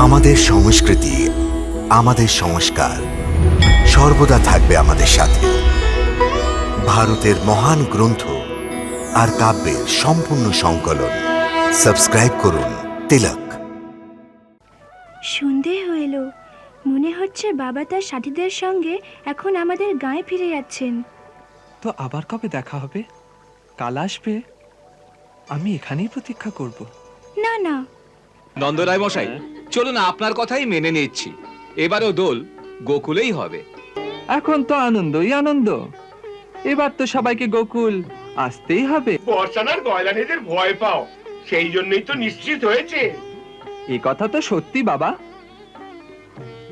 আমাদের সংস্কৃতি, আমাদের সংস্কার সর্বদা থাকবে আমাদের সাথে। ভারতের মহান গ্রন্থ আর কাব্যের সম্পূর্ণ সংকলন। সাবস্ক্রাইব করুন তিলক। সন্ধে হয়ে এলো, মনে হচ্ছে বাবা তার সাথীদের সঙ্গে এখন আমাদের গাঁয়ে ফিরে যাচ্ছেন। তো আবার কবে দেখা হবে? কাল আসবে? আমি এখানেই প্রতীক্ষা করব। না না, নন্দরায় মশাই, চলুন আপনার কথাই মেনে নিচ্ছি। এবারও দোল গোকুলেই হবে। এখন তো আনন্দই আনন্দ। এবার তো সবাইকে গোকুল আসতেই হবে। বর্ষানার গয়লানিদের ভয় পাও, সেই জন্যই তো নিশ্চিত হয়েছে। এই কথা তো সত্যি বাবা।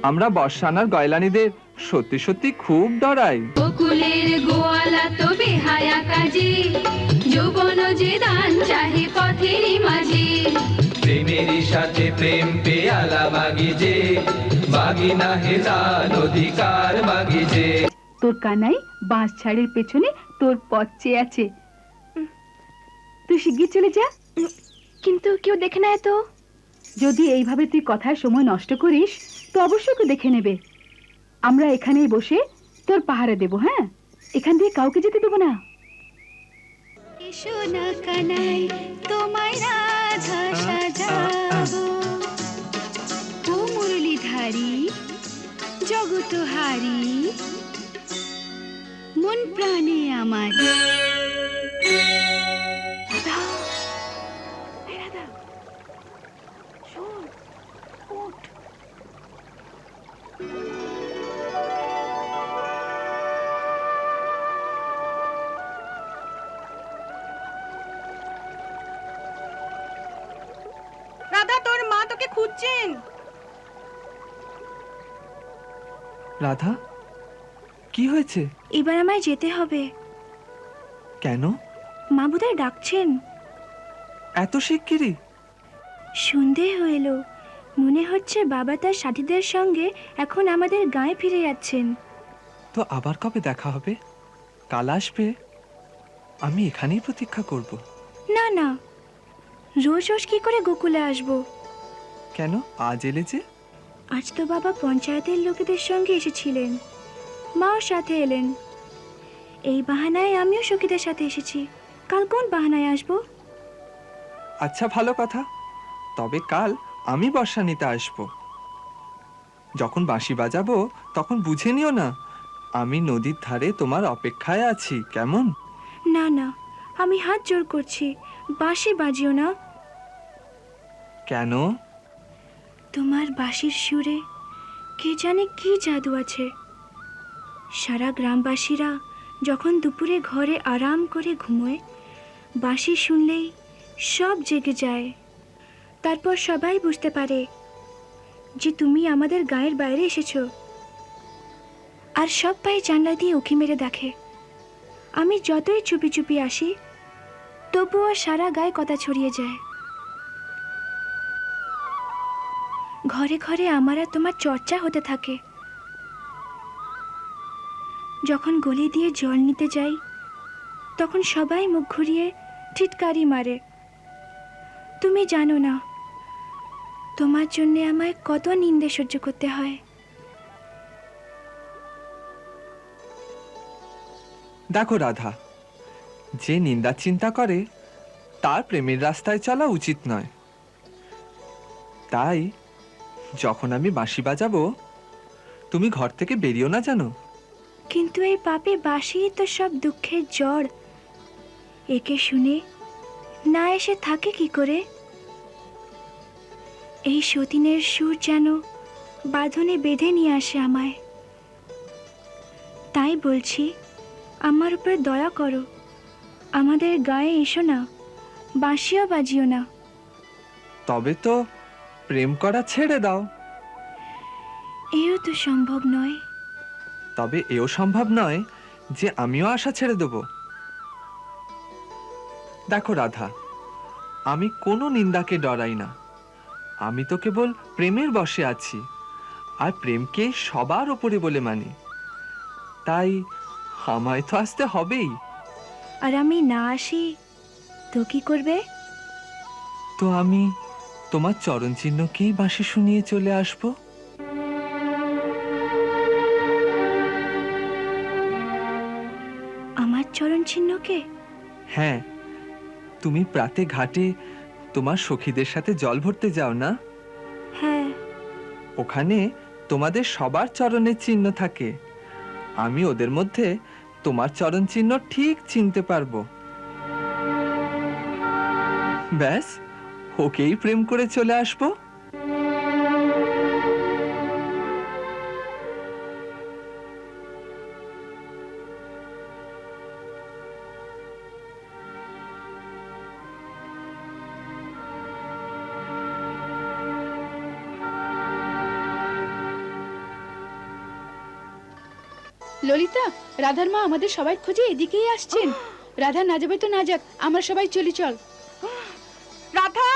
আমরা বর্ষানার গয়লানিদের সত্যি সত্যি খুব ডরাই। গোকুলের গোয়ালা তো বেহায়া কাজী, যৌবন যে দান চাহে পথেরই মাঝে। প্রেমেরই সাথে প্রেম পেয়ালা মাগি যে, মাগি না হেলাল অধিকার মাগি যে। তোর কানাই বাঁশ ছাড়ের পেছনে তোর পথ চেয়ে আছে। তুই শিগগির চলে যা। কিন্তু কেউ দেখে নেয় তো? যদি এইভাবে তুই কথার সময় নষ্ট করিস তো অবশ্যই কেউ দেখে নেবে। আমরা এখানেই বসে তোর পাহারা দেব। হ্যাঁ, এখান দিয়ে কাউকে যেতে দেবো না। এসো না কানাই, তোমায় রাধা সাজাবো। ও মুরলীধারী, জগতহারি, মন প্রাণে আমার। রাধা, তোর মা তোকে খুঁজছেন। রাধা, কি হয়েছে? এবার আমায় যেতে হবে। কেন? মা বোধহয় ডাকছেন। এত শিগগিরই? সন্ধে হয়ে এলো, মনে হচ্ছে বাবা তার সাথীদের সঙ্গে এখন আমাদের গাঁয়ে ফিরে যাচ্ছেন। তো আবার কবে দেখা হবে? কাল আসবে? আমি এখানেই প্রতীক্ষা করব। না না, রোজ রোজ কি করে গোকুলে আসবো? কেন আজ এলে যে? আজ তো বাবা পঞ্চায়েতের লোকেদের সঙ্গে এসেছিলেন, মাও সাথে এলেন। এই বাহানায় আমিও সখীদের সাথে এসেছি। কাল কোন বাহানায় আসবো? আচ্ছা, ভালো কথা। তবে কাল আমি বর্ষা নিতে আসব। যখন বাঁশি বাজাবো তখন বুঝে নিও না আমি নদীর ধারে তোমার অপেক্ষায় আছি। কেমন? না না, আমি হাত জোর করছি, বাঁশি বাজিও না। কেন? তোমার বাঁশির সুরে কে জানে কি জাদু আছে। সারা গ্রামবাসীরা যখন দুপুরে ঘরে আরাম করে ঘুমোয়, বাঁশি শুনলেই সব জেগে যায়। তারপর সবাই বুঝতে পারে যে তুমি আমাদের গায়ের বাইরে এসেছো। আর সবাই জানলা দিয়ে উঁকি মেরে দেখে। আমি যতই চুপি চুপি আসি, তবুও সারা গায়ে কথা ছড়িয়ে যায়। ঘরে ঘরে আমার আর তোমার চর্চা হতে থাকে। যখন গলি দিয়ে জল নিতে যাই, তখন সবাই মুখ ঘুরিয়ে টিটকারি মারে। তুমি জানো না, তোমার জন্যে আমায় কত নিন্দে সহ্য করতে হয়। দেখো রাধা, যে নিন্দা চিন্তা করে তার প্রেমের রাস্তায় চলা উচিত নয়। তাই যখন আমি বাঁশি বাজাবো তুমি ঘর থেকে বেরিও না, জানো? কিন্তু এই পাপে বাঁশি তো সব দুঃখের জড়। একে শুনে না এসে থাকে কি করে? এই সতীনের সুর যেন বাঁধনে বেঁধে নিয়ে আসে আমায়। তাই বলছি, আমার উপরে দয়া করো, আমাদের গায়ে এসো না, বাঁশিও বাজিও না। তবে তো প্রেম করা ছেড়ে দাও। এও তো সম্ভব নয়। তবে এও সম্ভব নয় যে আমিও আশা ছেড়ে দেব। দেখো রাধা, আমি কোনো নিন্দাকে ডরাই না। আমি তো কেবল প্রেমের বশে আছি, আর প্রেমকে সবার ওপরে বলে মানি। তাই আমায় তো আসতে হবেই। আর আমি না আসি তো কি করবে? তো আমি তোমার চরণ চিহ্নকেই বাঁশি শুনিয়ে চলে আসবো। আমার চরণ চিহ্নকে? হ্যাঁ, তুমি প্রাতে ঘাটে তোমার সখীদের সাথে জল ভরতে যাও না? হ্যাঁ। ওখানে তোমাদের সবার চরণের চিহ্ন থাকে। আমি ওদের মধ্যে তোমার চরণ চিহ্ন ঠিক চিনতে পারবো। ব্যাস, ওকেই প্রেম করে চলে আসবো। ললিতা, রাধার মা আমাদের সবাই খোঁজে এদিকেই আসছেন। রাধা না যাবে তো না যাক, আমরা সবাই চলি চল। রাধা,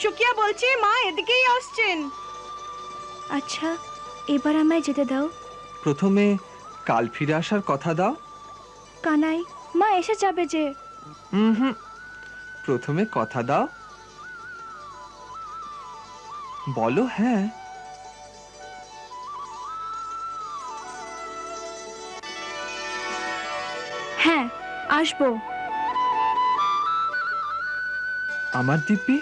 সুকিয়া বলছে মা এদিকেই আসছেন। আচ্ছা, এবার আমায় যেতে দাও। প্রথমে কাল ফিরে আসার কথা দাও। কানাই, মা এসে যাবে যে। হুম, প্রথমে কথা দাও, বলো হ্যাঁ। হ্যাঁ, আসবো। আমার দিব্যি?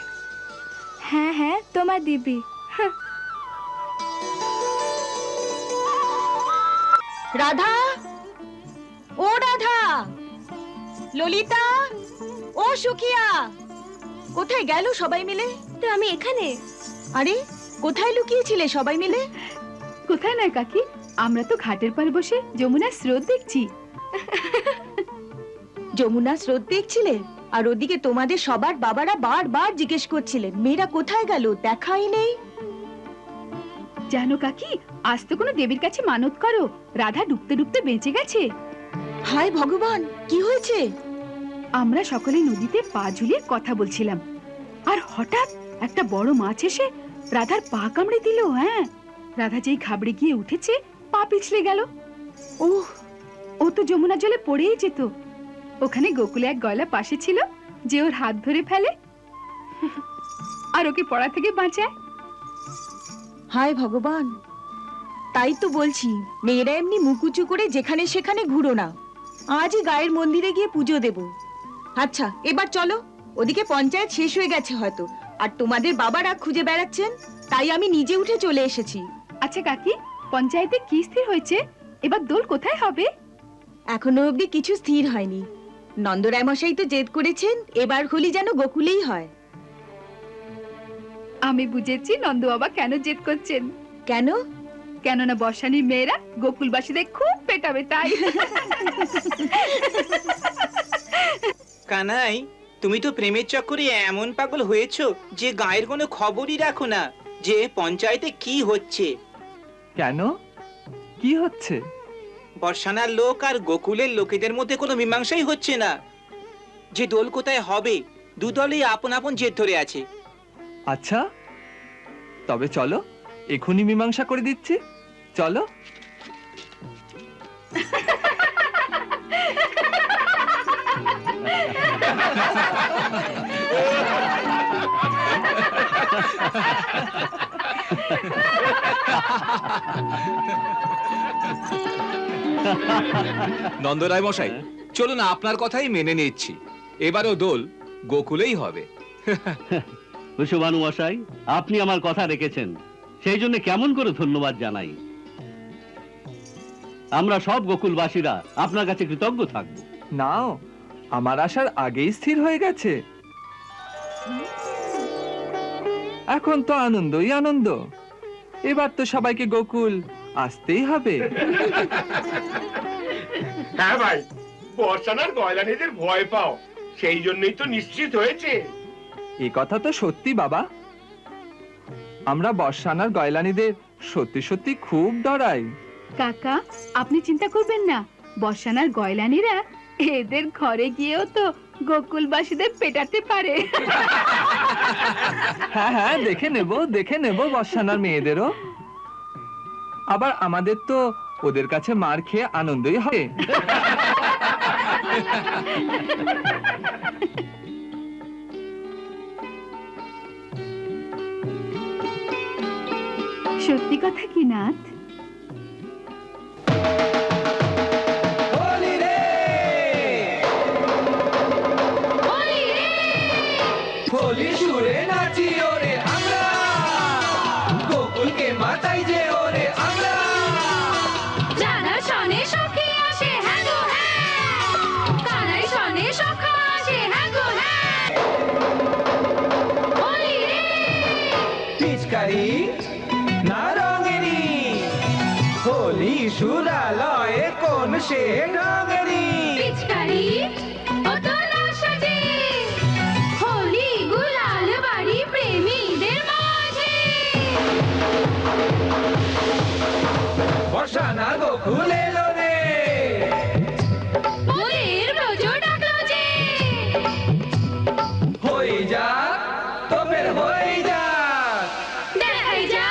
হ্যাঁ হ্যাঁ, তোমার দিবি। রাধা, ও রাধা, ললিতা, ও সুখিয়া, কোথায় গেল সবাই মিলে? তো আমি এখানে। আরে, কোথায় লুকিয়েছিলে সবাই মিলে? কোথায় নয় কাকি, আমরা তো ঘাটের পাড়ে বসে যমুনার স্রোত দেখছি। যমুনা স্রোত দেখছিলে? আর ওদিকে তোমাদের সবার বাবারা বারবার জিজ্ঞেস করছিলেন মেয়েরা কোথায় গেল, দেখাই নেই। জানো কাকি, আজ তো কোনো দেবীর কাছে মানত করো, রাধা ডুবতে ডুবতে বেঁচে গেছে। হায় ভগবান, কি হয়েছে? আমরা সকলে নদীতে পা ঝুলিয়ে কথা বলছিলাম, আর হঠাৎ একটা বড় মাছ এসে রাধার পা কামড়ে দিল। হ্যাঁ, রাধা যেই ঘাবড়ে গিয়ে উঠেছে, পা পিছলে গেল। ওহ, ও তো যমুনা জলে পড়েই যেত। ওখানে গোকুলে এক গয়লা পাশে ছিল, যে ওর হাত ধরে ফেলে আর ওকে পড়া থেকে বাঁচায়। হায় ভগবান, তাই তো বলছি মেয়েরা এমনি মুখ উঁচু করে যেখানে সেখানে ঘুরো না। আজই গায়ের মন্দিরে গিয়ে পুজো দেব। আচ্ছা, এবার চলো, ওদিকে পঞ্চায়েত শেষ হয়ে গেছে হয়তো, আর তোমাদের বাবারা খুঁজে বেড়াচ্ছেন, তাই আমি নিজে উঠে চলে এসেছি। আচ্ছা কাকি, পঞ্চায়েতে কি স্থির হয়েছে? এবার দোল কোথায় হবে? এখনো অবধি কিছু স্থির হয়নি। নন্দরায় মশাই তো জেদ করেছেন এবার হোলি যেন গোকুলেই হয়। আমি বুঝেছি নন্দ বাবা কেন জেদ করছেন। কেন? কেননা বর্ষানির মেয়েরা গোকুলবাসীদের খুব পেটাবে, তাই। কানাই, তুমি তো প্রেমের চক্করে এমন পাগল হয়েছো যে গায়ের কোনো খবরই রাখো না যে পঞ্চায়েতে কি হচ্ছে। কেন, কি হচ্ছে? বর্ষানার লোক আর গোকুলের লোকেদের মধ্যে কোনো মীমাংসাই হচ্ছে না। যে দোল কোথায় হবে, দুদলই আপন আপন জেদ ধরে আছে। আচ্ছা, তবে চলো এখনই মীমাংসা করে দিচ্ছি, চলো। নন্দরায় মশাই, চলুন আপনার কথাই মেনে নিচ্ছি, এবারও দোল গোকুলেই হবে। কুশবানু মশাই, আপনি আমার কথা রেখেছেন, সেই জন্য কেমন করে ধন্যবাদ জানাই। আমরা সব গোকুলবাসীরা আপনার কাছে কৃতজ্ঞ থাকব। নাও, আমার আসার আগেই স্থির হয়ে গেছে। এখন তো আনন্দই আনন্দ। এবার তো সবাইকে গোকুল আসতেই হবে। হ্যাঁ ভাই, বর্ষানার গয়লানিদের ভয় পাও, সেই জন্যই তো নিশ্চিত হয়েছে। এই কথা তো সত্যি বাবা, আমরা বর্ষানার গয়লানিদের সত্যি সত্যি খুব ডরাই। কাকা, আপনি চিন্তা করবেন না, বর্ষানার গয়লানিরা এদের ঘরে গিয়েও তো গোকুলবাসীদের পেটাতে পারে। হ্যাঁ হ্যাঁ, দেখে নেব বর্ষানার মেয়েদেরও। আবার আমাদের তো ওদের কাছে মার খেয়ে আনন্দই হয়। সত্যি কথা কি নাথ? হোলি রে হোলি রে হোলি সুরে নাচি ওরে আমরা, গোকুলকে মাতাই যে ওরে আমরা। যারা শনে সখী আসে হ্যাঁ গো হ্যাঁ, কানাই শনে সখা আসে হ্যাঁ গো হ্যাঁ। হোলি রে পিচকারি না রঙেরি, হোলি সুরালয়ে কোন সে রঙেরি। পিচকারি অত না সাজে, হোলি গুলাল বাড়ি প্রেমীদের মাঝে। বর্ষা না গোকুল এলো রে, মোদের ব্রজ ডাকলো যে, হয়ে যা তো ফের হয়ে যা। দেখাই যা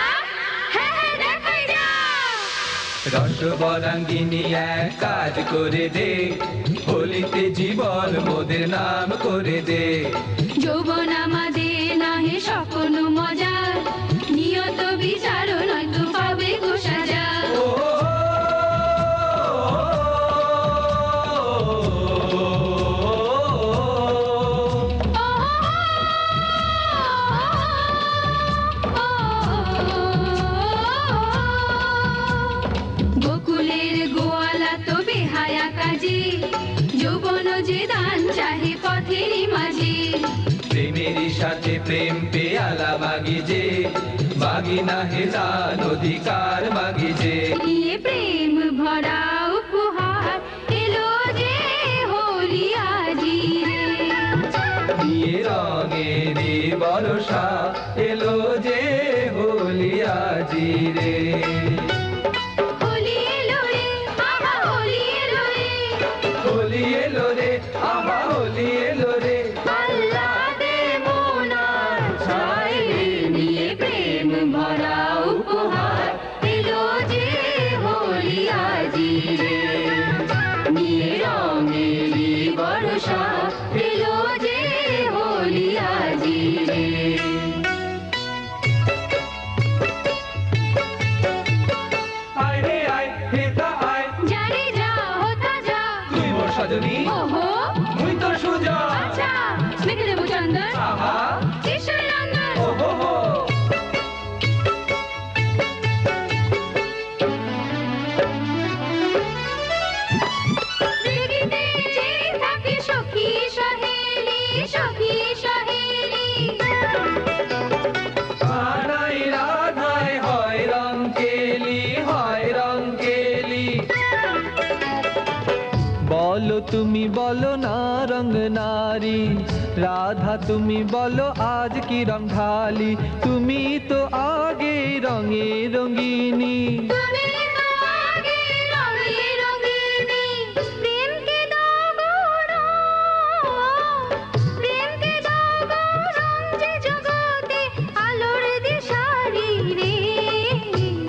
হ্যাঁ হ্যাঁ দেখাই যা। রসবরাঙ্গিনী এক কাজ করে দে, হোলিতে জীবন মোদের নাম করে দে। যৌবন আমাদের নাহে সকল মজা, নিয়ত বিচার নয়তো পাবে গো সাজা। ও গোকুলের গোয়ালা তো বেহায়া কাজে, যৌবন যে দান চাহে পথেরই মাঝে। প্রেমেরই সাথে প্রেম পেয়ালা মাগি যে, মাগি না হে জান অধিকার মাগি যে। নিয়ে প্রেম ভরা উপহার এলো যে হোলি আজি রে। দিয়ে রঙেরই বরষা এলো যে হোলি আজি রে। হোলি এলো রে আহা হোলি এলো রে, হোলি এলো রে আহা হোলি এলো রে। আহ্লাদে মন আর ছায় রে। নিয়ে প্রেম ভরা উপহার এলো যে হোলি আজি রে। নিয়ে রঙেরই বর্ষা এলো যে হোলি আজি রে। আয় রে আয় হেতা আয়, যা রে যা হোতা যা, তুই মোর সজনী ওহো মুই তোর সুজন। আচ্ছা মেখে দেবো চন্দন, আহা ঈশ্বর নন্দন। ওহো হো। দেখিতে চেয়ে থাকি সখী সহেলি, সখী সহেলি। আনাই রাধায় হয় রং কেলি, হয় রং কেলি। বলো তুমি বলো না রঙ নারী, রাধা তুমি বলো আজ কি রং ঢালি। তুমি তো আগে রঙে রঙিনী, তুমি তো আগে রঙে রঙিনী। প্রেমকে দাও গো রং, প্রেমকে দাও গো রং যে জগতে আলোর দিশারি রে।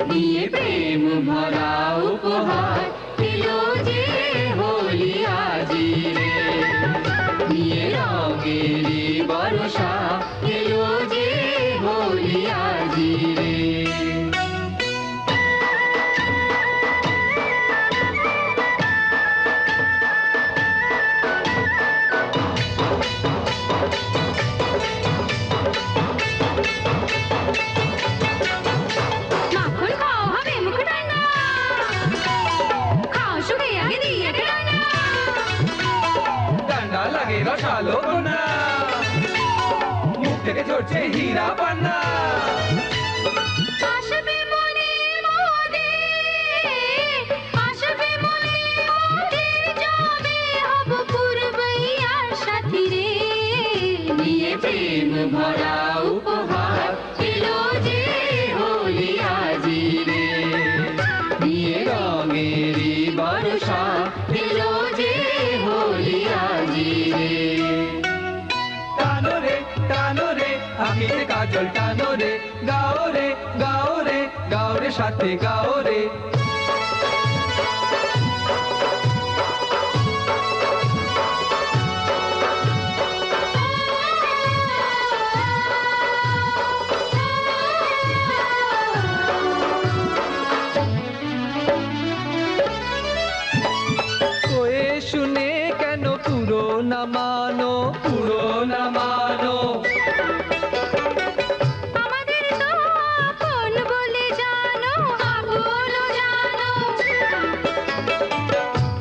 নিয়ে প্রেম ভরা উপহার এলো যে হোলি আজি রে। নিয়ে রঙেরই বর্ষা এলো যে হোলি আজি রে। মাখন খাও হবে মুখ ঠান্ডা, খাও শুকে আগে দিয়ে ঠান্ডা। ডান্ডা লাগে রসালো গোনা, মুখ থেকে ঝরছে হীরা পান্না। আসবে মনে মোদের, আসবে মনে মোদের, যাবে হব পূর্বইয়ার সাথী রে। নিয়ে প্রেম ভরা উপহার এলো যে হোলি আজি রে। নিয়ে রঙেরই বর্ষা এলো যে হোলি আজি রে। টানো রে টানো রে আখিতে কাজল টানো রে, গাও রে গাও রে গাও রে সাথে গাও রে।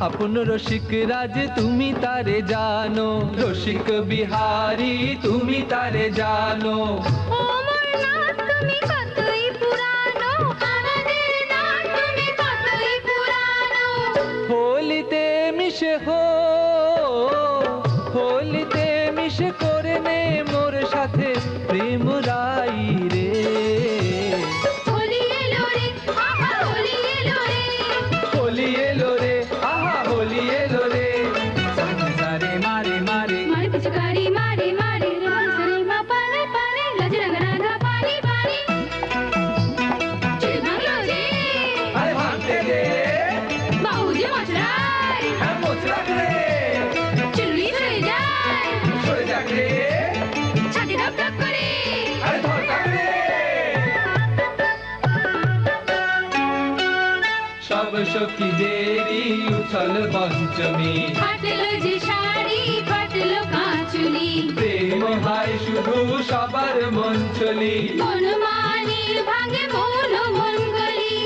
আপন রসিক রাজ তুমি তারে জানো, রসিক বিহারী তুমি তারে জানো। ও মোর নাথ তুমি কতই পুরানো, আমাদের নাথ তুমি কতই পুরানো। হোলিতে মিশে হোলিতে মিশে করে নে মোর সাথে প্রেম রাই রে। হোলি এলো রে, আহা হোলি এলো রে। হোলি এলো রে, আহা হোলি এলো রে। সংসারে মারে মারে মারে পিচকারি মারে মারে, রং সরিমা পারে পারে, লাজ রঙ রাধা পানি পানি। চুল ভাঙলো যে, আরে ভাঙতে রে, বাহু যে মচড়ায়, হ্যাঁ মোচড়া রে, চুলই সরে যায়, সরে যাক রে, ছাতি ধপ ধপ করে। আরে ধরকা রে। সব সখীদেরই উছল পঞ্চমী, ফাটলো যে শাড়ি, ফাটলো কাঁচুলি, প্রেম হয় শুধু সবার মঞ্চলি। কোন মানির ভাঙে মন মঙ্গলি।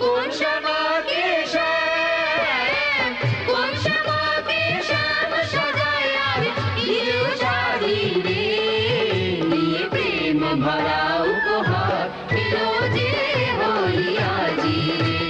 কোন শ্যামাকে শ্যাম, কোন শ্যামাকে শ্যাম সাজায় আর হিরো সাজি রে। নিয়ে প্রেম ভরা উপহার, এলো যে হোলি আজি রে।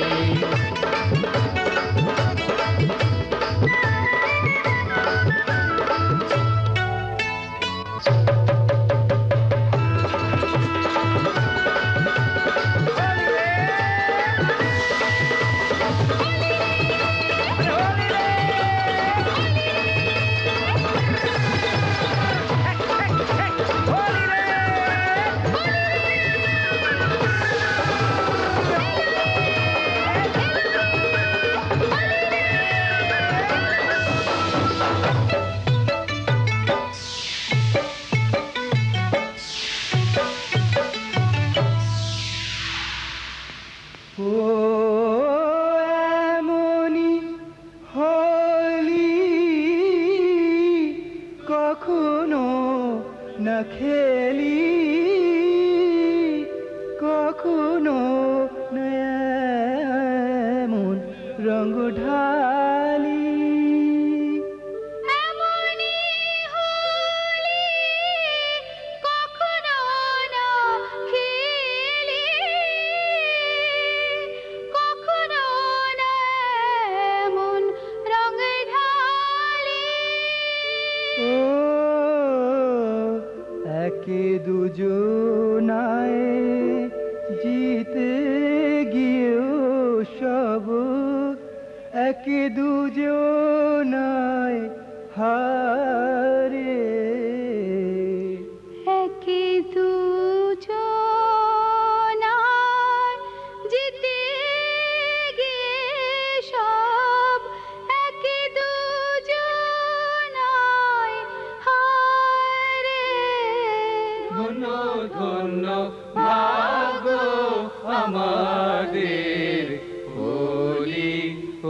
ও এমনি হোলি কখনো না খেলি, কখনো না এমন রঙ ঢালি। এমনি হোলি কখনো না খেলি, কখনো না এমন রঙ ঢালি। ও একে দুজনায় জিতে গিয়েও সব, একে দুজনায় হারে। একে দুজনায় জিতে গিয়ে সব, একে দুজনায় হারে। ধন্য ধন্য ভাগ্য আমাদের, হোলি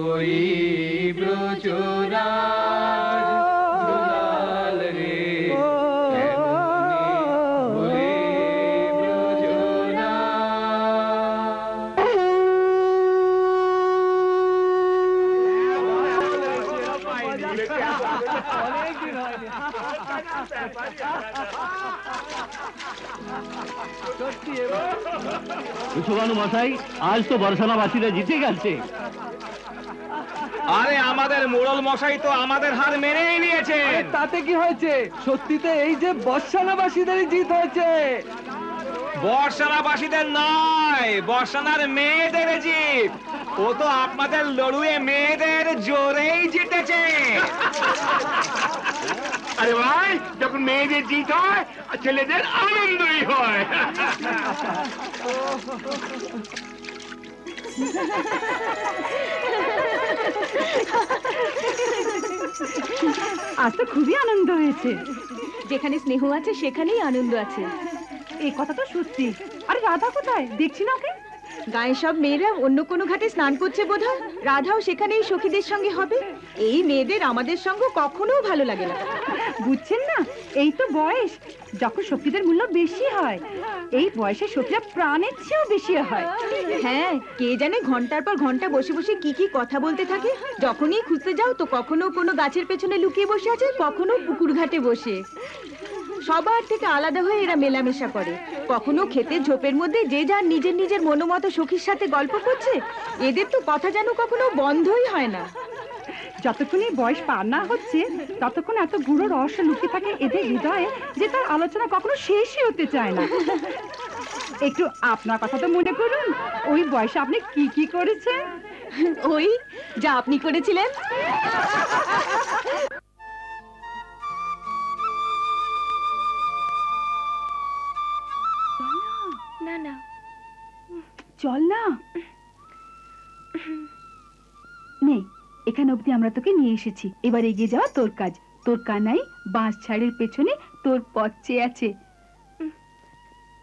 ওই ব্রজরাজ দুলাল রে। এমনি হোলি কুশবানু মশাই, আজ তো বর্ষানাবাসীরা জিতে গেছে। আরে আমাদের মোড়ল মশাই তো আমাদের হার মেনেই নিয়েছেন। তাতে কি হয়েছে? সত্যিতে এই যে বর্ষানাবাসীদেরই জিত হয়েছে। বর্ষানাবাসীদের নয়, বর্ষানার মেয়েদের জিত। ও তো আপনাদের লড়ুয়ে মেয়েদের জোরেই জিতেছে। আরে ভাই, যখন মেয়েদের জিত হয় ছেলেদের আনন্দই হয়। আজ তো খুবই আনন্দ হয়েছে। যেখানে স্নেহ আছে সেখানেই আনন্দ আছে। এই কথা তো সত্যি। আরে রাধা কোথায়? দেখছি না ওকে। গায়ে সব মেয়েরা অন্য কোনো ঘাটে স্নান করছে বোধহয়। রাধাও সেখানেই সখীদের সঙ্গে হবে। এই মেয়েদের আমাদের সঙ্গ কখনো ভালো লাগে না। বুঝছেন না, এই তো বয়স যখন সখীদের মূল্য বেশি হয়। এই বয়সে সখীরা প্রাণের চেয়েও বেশি হয়। হ্যাঁ, কে জানে ঘন্টার পর ঘন্টা বসে বসে কি কি কথা বলতে থাকে। যখনই খুঁজতে যাও তো কখনো কোনো গাছের পেছনে লুকিয়ে বসে আছে, কখনো পুকুর ঘাটে বসে। সবার থেকে আলাদা হয়ে এরা মেলামেশা করে। কখনো ক্ষেতের ঝোপের মধ্যে যে যার নিজের নিজের মনোমতো সখীর সাথে গল্প করছে। এদের তো কথা যেন কখনো বন্ধই হয় না। যতক্ষণই বয়স পার না হচ্ছে ততক্ষণ এত গুঁড়ো রহস্য লুকিয়ে থাকে এদের হৃদয়ে যে তার আলোচনা কখনো শেষই হতে চায় না। একটু আপনার কথা তো মনে করুন, ওই বয়সে আপনি কি কি করেছেন? ওই যা আপনি করেছিলেন। না না, চল না। নে, এখানে অবধি আমরা তোকে নিয়ে এসেছি, এবার এগিয়ে যাওয়া তোর কাজ। তোর কানাই বাঁশ ছাড়ের পেছনে তোর পথ চেয়ে আছে।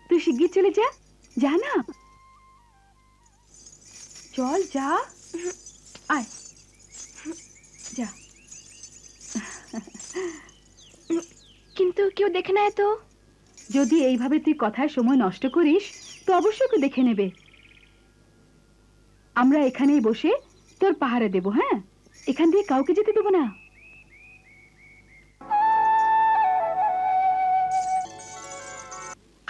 তুই শিগগির চলে যা, যা না। চল যা, আয় যা। কিন্তু কেউ দেখে নেয় তো? যদি এইভাবে তুই কথায় সময় নষ্ট করিস তো অবশ্যই কেউ দেখে নেবে। আমরা এখানেই বসে তোর পাহারা দেব। হ্যাঁ, এখান দিয়ে কাউকে যেতে দেবো না।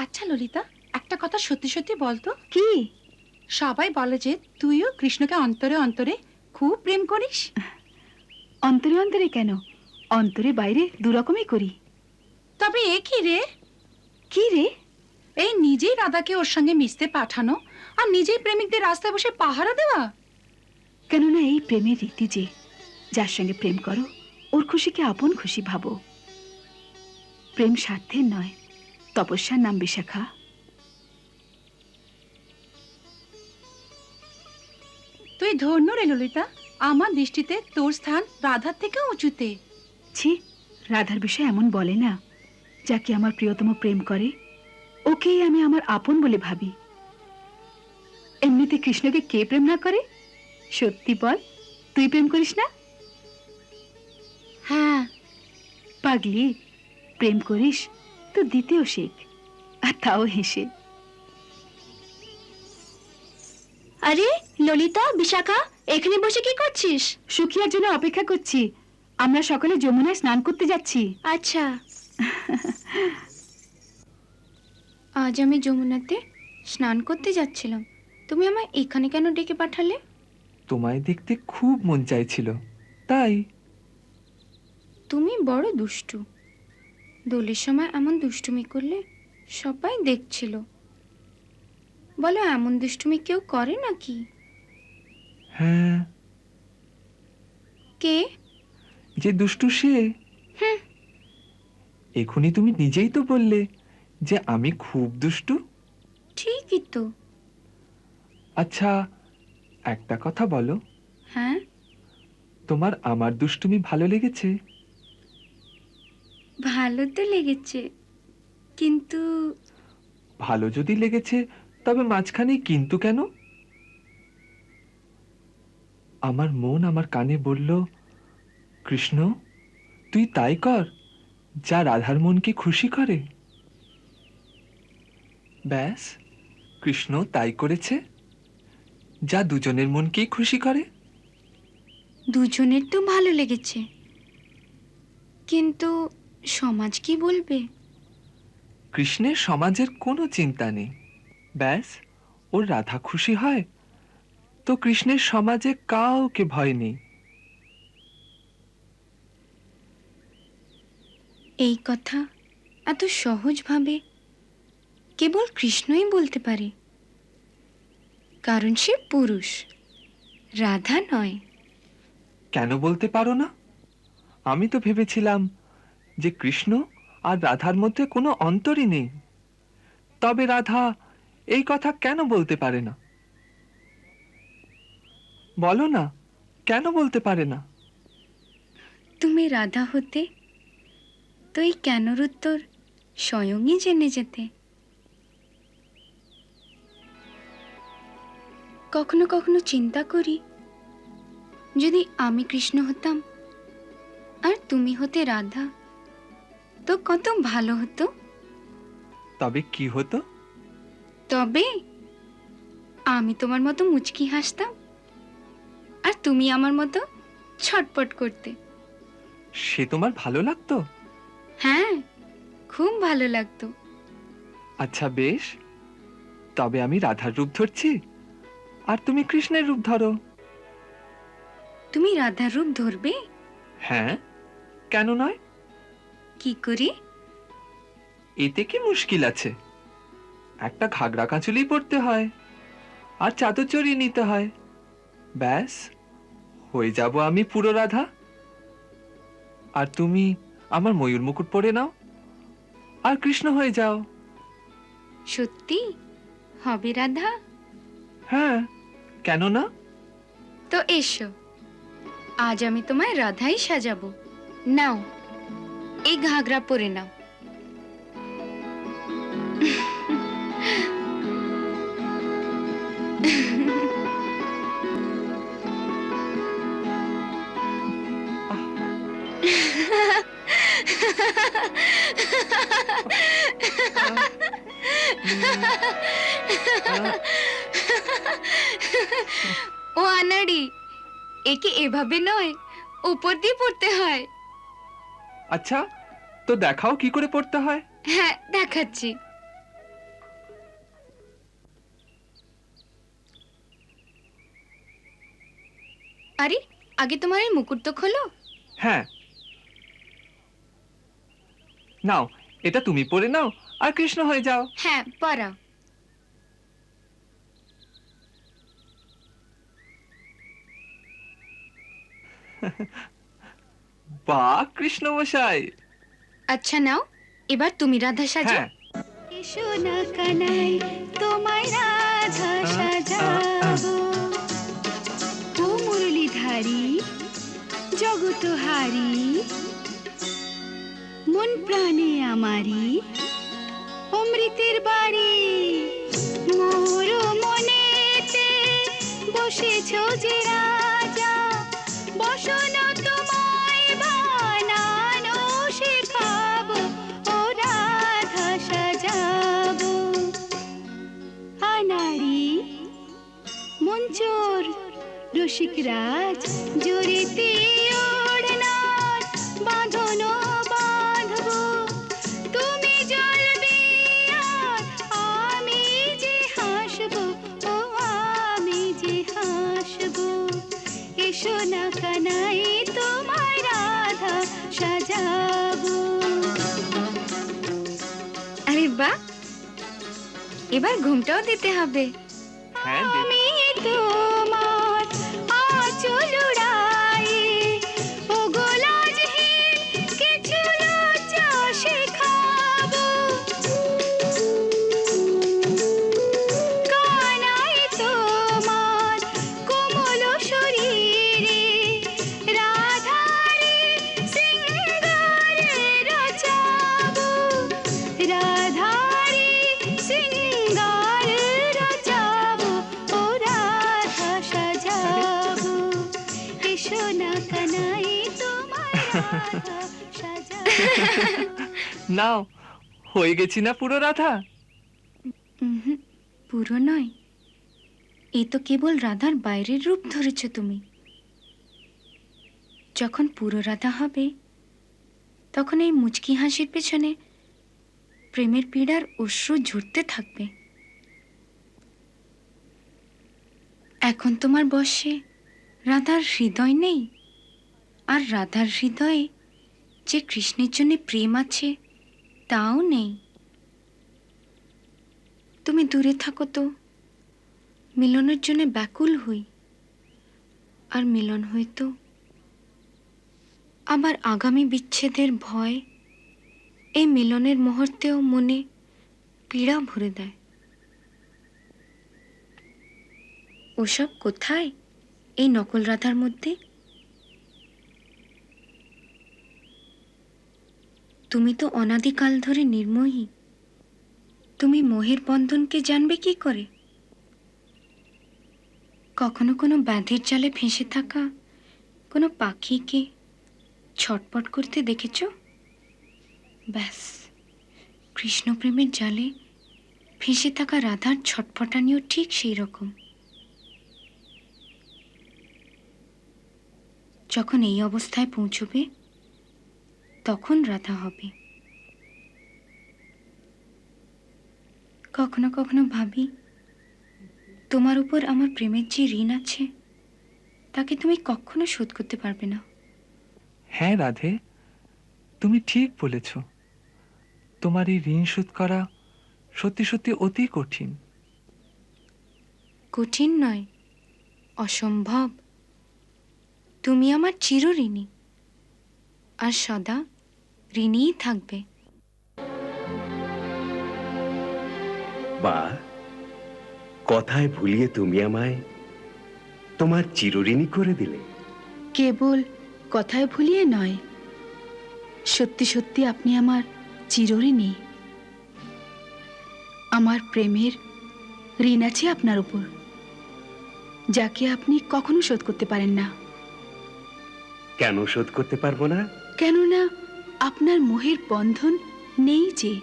আচ্ছা ললিতা, একটা কথা সত্যি সত্যি বলতো। কি? সবাই বলে যে তুইও কৃষ্ণকে অন্তরে অন্তরে খুব প্রেম করিস। অন্তরে অন্তরে কেন, অন্তরে বাইরে দুরকমই করি। তবে এ কি রে? কি রে? এই নিজেই রাধাকে ওর সঙ্গে মিশতে পাঠানো আর নিজেই প্রেমিকদের রাস্তায় বসে পাহারা দেওয়া। কেননা এই প্রেমের রীতি যে যার সঙ্গে প্রেম করো ওর খুশিকে আপন খুশি ভাবো। প্রেম স্বার্থের নয়, তপস্যার নাম বিশাখা। তুই ধন্য রে ললিতা, আমার দৃষ্টিতে তোর স্থান রাধার থেকেও উঁচুতে। ছি, রাধার বিষয়ে এমন বলে না। যাকে আমার প্রিয়তম প্রেম করে ওকেই আমি আমার আপন বলে ভাবি। এমনিতে কৃষ্ণকে কে প্রেম না করে? সত্যি বল, তুই প্রেম করিস না? হ্যাঁ। পাগলি, প্রেম করিস তো দিতেও শেখ, আর তাও হেসে। আরে ললিতা, বিশাখা, এখানে বসে কি করছিস? সুখিয়ার জন্য অপেক্ষা করছি। আমরা সকলে যমুনায় স্নান করতে যাচ্ছি। আচ্ছা। আজ আমি যমুনাতে স্নান করতে যাচ্ছিলাম, তুমি আমায় এখানে কেন ডেকে পাঠালে? তোমায় দেখতে খুব মন চাইছিল, তাই। তুমি বড় দুষ্টু। দোলের সময় এমন দুষ্টুমি করলে সবাই দেখছিল। বলো, এমন দুষ্টুমি কেউ করে নাকি? হ্যাঁ। কে? যে দুষ্টু সে। এখনই তুমি নিজেই তো বললে যে আমি খুব দুষ্টু। ঠিকই তো। আচ্ছা, একটা কথা বলো। হ্যাঁ? তোমার আমার দুষ্টুমি ভালো লেগেছে? ভালো তো লেগেছে, কিন্তু ভালো যদি লেগেছে তবে মাঝখানে কিন্তু কেন? আমার মন আমার কানে বলল, কৃষ্ণ তুই তাই কর যা রাধার মনকে খুশি করে। ব্যাস, কৃষ্ণ তাই করেছে, যা দুজনের মনকেই খুশি করে। দুজনের তো ভালো লেগেছে, কিন্তু সমাজ কি বলবে? কৃষ্ণের সমাজের কোনো চিন্তা নেই। ব্যাস, ওর রাধা খুশি হয় তো কৃষ্ণের সমাজে কাউকে ভয় নেই। এই কথা এত সহজভাবে কেবল কৃষ্ণই বলতে পারে, কারণ সে পুরুষ, রাধা নয়। কেন বলতে পারো না? আমি তো ভেবেছিলাম যে কৃষ্ণ আর রাধার মধ্যে কোনো অন্তরই নেই। তবে রাধা এই কথা কেন বলতে পারে না? বলো না, কেন বলতে পারে না? তুমি রাধা হতে তো এই কেনর উত্তর স্বয়ংই জেনে যেতে। কখনো কখনো চিন্তা করি, যদি আমি কৃষ্ণ হতাম আর তুমি হতে রাধা, তো কত ভালো হতো। তবে কি হতো? তবে আমি তোমার মতো মুচকি হাসতাম আর তুমি আমার মতো ছটপট করতে। সে তোমার ভালো লাগতো? হ্যাঁ, খুব ভালো লাগতো। আচ্ছা বেশ, তবে আমি রাধার রূপ ধরছি আর তুমি কৃষ্ণের রূপ ধরো। তুমি রাধার রূপ ধরবে? হ্যাঁ, কেন নয়? কি করে? এতে কি মুশকিল আছে? একটা ঘাগরা কাঁচুলি পরতে হয় আর চাদর চড়িয়ে নিতে হয়, ব্যাস হয়ে যাব আমি পুরো রাধা। আর তুমি আমার ময়ূর মুকুট পরে নাও আর কৃষ্ণ হয়ে যাও। সত্যি হবে রাধা? হ্যাঁ, কেন না? তো এসো, আজ আমি তোমায় রাধাই সাজাবো। নাও, এই ঘাগরা পরে নাও। ও আনাড়ি, একে এভাবে নয়, উপর দিয়ে পড়তে হয়। আচ্ছা, তো দেখাও কি করে পড়তে হয়। হ্যাঁ, দেখাচ্ছি। আরে, আগে তোমার এই মুকুট তো খোলো। হ্যাঁ, নাও এটা তুমি পরে নাও আর কৃষ্ণ হয়ে যাও। হ্যাঁ, পরাও। বাহ কৃষ্ণ মশাই। আচ্ছা নাও, এবার তুমি রাধা সাজাও। হ্যাঁ, এসো না কানাই, তোমায় রাধা সাজাবো। ও মুরলীধারী, জগতহারি, মন প্রাণে আমারি, অমৃতের বাড়ি। মোর মনেতে বসেছ যে রাজা, বসন তোমায় বানানো শেখাবো, ও রাধা সাজাবো। আনাড়ি, মঞ্চর, রসিক রাজ, জড়িতে ওড়নার বাঁধন বাঁধবো। তুমি জ্বলবে আর আমি যে হাসবো, ও আমি যে হাসবো। এসো না কানাই, তোমায় রাধা সাজাবো। আরে বাহ, এবার ঘুমটাও দিতে হবে। হ্যাঁ আমি তোমার আঁচল উড়াই, ও গোলাজহীন কিছু লজ্জা শেখাবো। কানাই তোমার কোমল শরীরে রাধারে সিঙ্গারে রচাবো, রাধারে সিঙ্গারে রচাবো, ও রাধা সাজাবো। এসো না কানাই, তোমায় রাধা সাজাবো। নাও, হয়ে গেছি না পুরো রাধা? পুরো নয়, এই তো কেবল রাধার বাইরের রূপ ধরেছ তুমি। যখন পুরো রাধা হবে, তখন এই মুচকি হাসির পেছনে প্রেমের পীড়ার অশ্রু ঝরতে থাকবে। এখন তোমার বশে রাধার হৃদয় নেই, আর রাধার হৃদয়ে যে কৃষ্ণের জন্য প্রেম আছে তাও নেই। তুমি দূরে থাকো তো, মিলনের জন্য ব্যাকুল হই। আর মিলন হইতো আবার আগামী বিচ্ছেদের ভয় এই মিলনের মুহূর্তেও মনে পীড়া ভরে দেয়। ওসব কোথায় এই নকল রাধার মধ্যে? তুমি তো অনাদিকাল ধরে নির্মোহী, তুমি মোহের বন্ধনকে জানবে কি করে? কখনো কোনো ব্যাধির জালে ফেঁসে থাকা কোনো পাখিকে ছটপট করতে দেখেছ? ব্যাস, কৃষ্ণপ্রেমের জালে ভেসে থাকা রাধার ছটফটানিও ঠিক সেই রকম। যখন এই অবস্থায় পৌঁছবে তখন রাধা হবে। কখনো কখনো ভাবি তোমার উপর আমার প্রেমের যে ঋণ আছে তাকে তুমি কখনো শোধ করতে পারবে না। হ্যাঁ রাধে, তুমি ঠিক বলেছ। তোমার এই ঋণ শোধ করা সত্যি সত্যি অতি কঠিন। কঠিন নয়, অসম্ভব। তুমি আমার চিরঋণী আর সদা ঋণীই থাকবে। বা কথায় ভুলিয়ে তুমি আমায় তোমার চিরঋণী করে দিলে। কেবল কথায় ভুলিয়ে নয়, সত্যি সত্যি আপনি আমার চিরঋণী। আমার প্রেমের ঋণ আছে আপনার উপর, যাকে আপনি কখনো শোধ করতে পারেন না। কেন শোধ করতে পারবো না? কেননা আপনার মোহের বন্ধন নেই, যে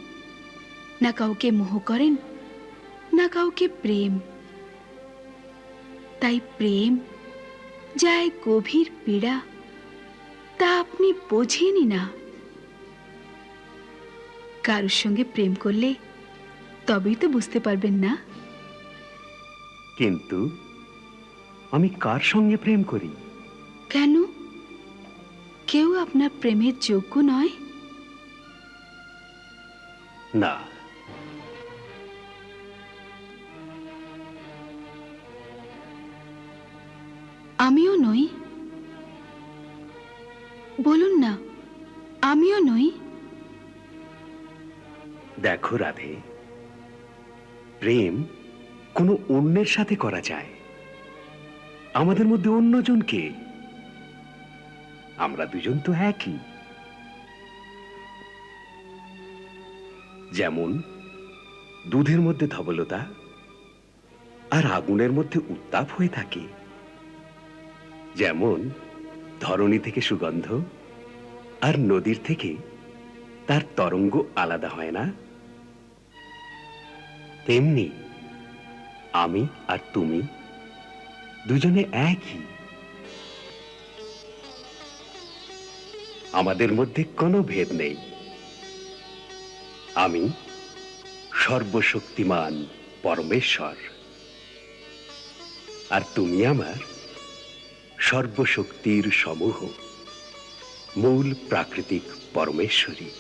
না কাউকে মোহ করেন না কাউকে প্রেম। তাই প্রেম যায় গভীর পীড়া, তা আপনি বোঝেনই না। কারোর সঙ্গে প্রেম করলে তবেই তো বুঝতে পারবেন না। কিন্তু আমি কার সঙ্গে প্রেম করি? কেন? কেউ আপনার প্রেমের যোগ্য নয়? না, আমিও নই। বলুন না, আমিও নই। দেখো রাধে, প্রেম কোনো অন্যের সাথে করা যায়। আমাদের মধ্যে অন্যজন কে? আমরা দুজন তো একই। যেমন দুধের মধ্যে ধবলতা আর আগুনের মধ্যে উত্তাপ হয়ে থাকে, যেমন ধরণী থেকে সুগন্ধ আর নদীর থেকে তার তরঙ্গ আলাদা হয় না, তেমনি আমি আর তুমি দুজনে একই। আমাদের মধ্যে কোনো ভেদ নেই। আমি সর্বশক্তিমান পরমেশ্বর, আর তুমি আমার সর্বশক্তির সমূহ মূল প্রাকৃতিক পরমেশ্বরী।